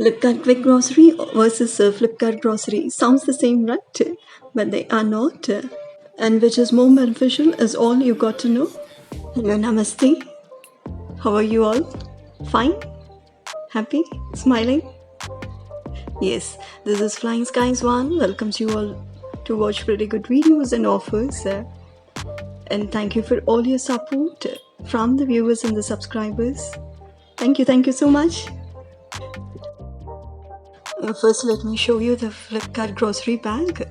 Flipkart Quick Grocery versus Flipkart Grocery sounds the same, right? But they are not. And which is more beneficial is all you got to know. Hello, namaste. How are you all? Fine? Happy? Smiling? Yes, this is Flying Skies 1. Welcomes you all to watch pretty good videos and offers. And thank you for all your support from the viewers and the subscribers. Thank you so much. First, let me show you the Flipkart grocery bag,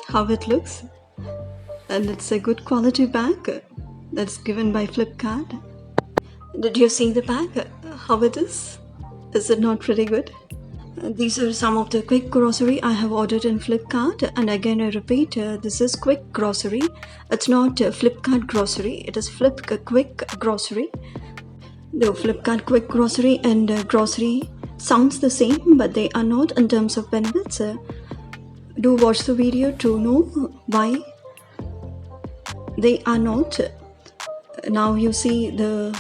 how it looks. And it's a good quality bag that's given by Flipkart. Did you see the bag? How it is? Is it not pretty good? These are some of the quick grocery I have ordered in Flipkart, and again I repeat, this is quick grocery. It's not Flipkart grocery, it is quick grocery. The Flipkart quick grocery and grocery sounds the same, but they are not in terms of benefits. Do watch the video to know why they are not. Now you see the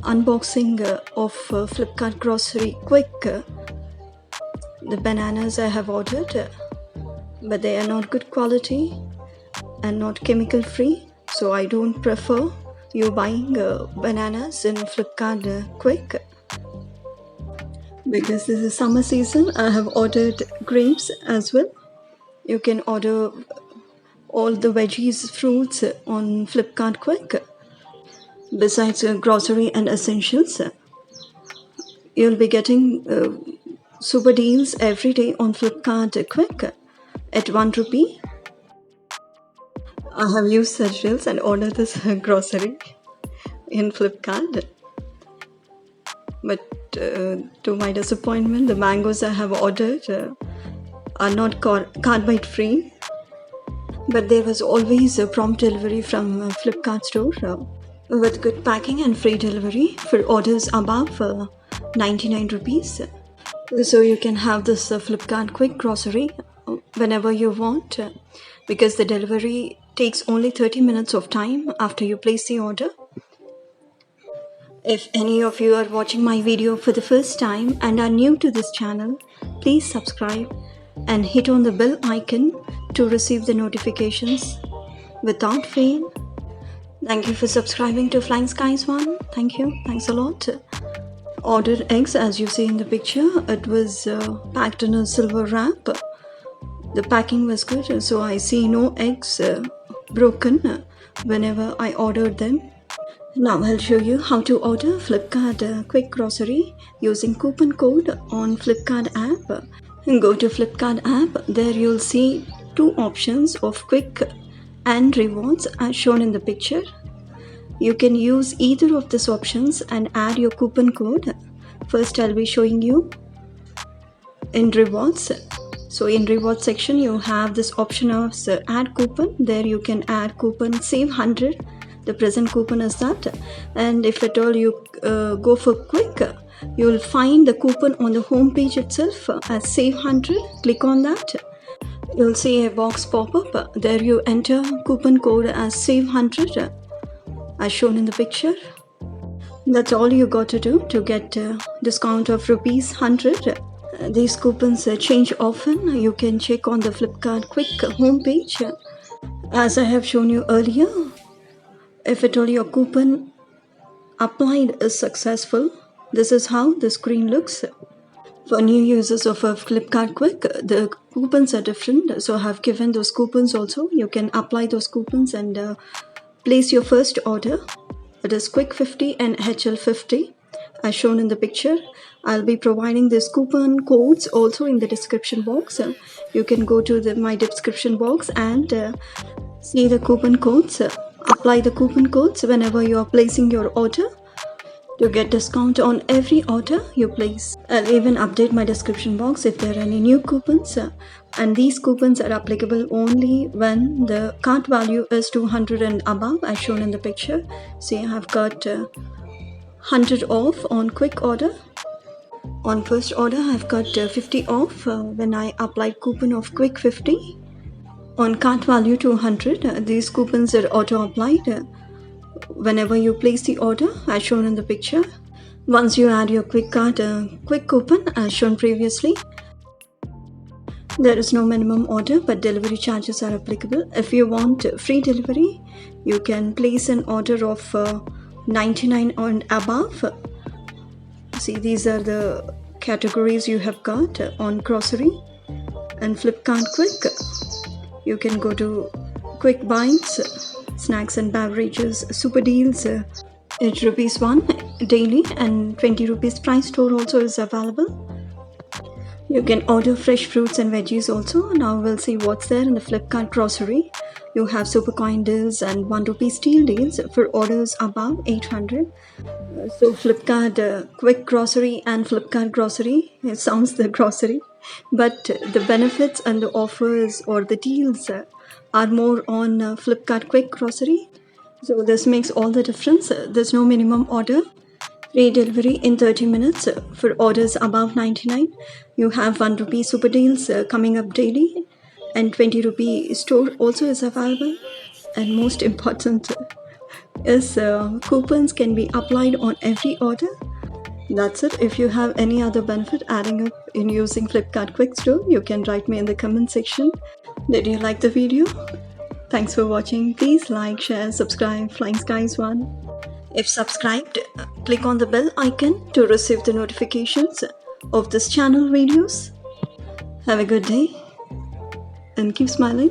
unboxing of Flipkart grocery quick. The bananas I have ordered, but they are not good quality and not chemical free, so I don't prefer you buying bananas in Flipkart quick. Because this is summer season, I have ordered grapes as well. You can order all the veggies, fruits on Flipkart quick. Besides grocery and essentials, you'll be getting super deals every day on Flipkart quick at 1 rupee. I have used such deals and ordered this grocery in Flipkart. But to my disappointment, the mangoes I have ordered are not carbide free. But there was always a prompt delivery from Flipkart store with good packing and free delivery for orders above 99 rupees. So you can have this Flipkart quick grocery whenever you want, because the delivery takes only 30 minutes of time after you place the order. If any of you are watching my video for the first time and are new to this channel, please subscribe and hit on the bell icon to receive the notifications without fail. Thank you for subscribing to Flying Skies 1. Thank you. Thanks a lot. Ordered eggs, as you see in the picture. It was packed in a silver wrap. The packing was good, so I see no eggs broken whenever I ordered them. Now I'll show you how to order Flipkart quick grocery using coupon code on Flipkart app. Go to Flipkart app. There you'll see two options of quick and rewards as shown in the picture. You can use either of these options and add your coupon code. First I'll be showing you in rewards. So in reward section you have this option of add coupon. There you can add coupon save 100. The present coupon is that, and if at all you go for quick, you will find the coupon on the home page itself as save 100. Click on that. You'll see a box pop up. There you enter coupon code as save 100 as shown in the picture. That's all you got to do to get a discount of rupees 100. These coupons change often. You can check on the Flipkart quick homepage. As I have shown you earlier, if at all your coupon applied is successful, this is how the screen looks. For new users of Flipkart Quick, the coupons are different, so I have given those coupons also. You can apply those coupons and place your first order. It is Quick 50 and HL 50 as shown in the picture. I'll be providing these coupon codes also in the description box. You can go to my description box and see the coupon codes. Apply the coupon codes whenever you are placing your order to get discount on every order you place. I'll even update my description box if there are any new coupons, and these coupons are applicable only when the cart value is 200 and above as shown in the picture. See, I have got 100 off on quick order. On first order I've got 50 off when I applied coupon of quick 50. On cart value 200, these coupons are auto applied whenever you place the order as shown in the picture. Once you add your quick coupon as shown previously, there is no minimum order, but delivery charges are applicable. If you want free delivery, you can place an order of 99 and above. See, these are the categories you have got on grocery and Flipkart Quick. You can go to Quick Bites, snacks and beverages, super deals, at rs.1 daily and 20 rupees price store also is available. You can order fresh fruits and veggies also. Now we'll see what's there in the Flipkart grocery. You have super coin deals and 1 rupee steel deals for orders above 800. So Flipkart quick grocery and Flipkart grocery, it sounds the grocery, but the benefits and the offers or the deals are more on Flipkart quick grocery. So this makes all the difference. There's no minimum order. Free delivery in 30 minutes for orders above 99. You have 1 rupee super deals coming up daily, and 20 rupee store also is available. And most important is coupons can be applied on every order. That's it. If you have any other benefit adding up in using Flipkart Quick Store, you can write me in the comment section. Did you like the video? Thanks for watching. Please like, share, subscribe. Flying Skies 1. If subscribed, click on the bell icon to receive the notifications of this channel videos. Have a good day and keep smiling.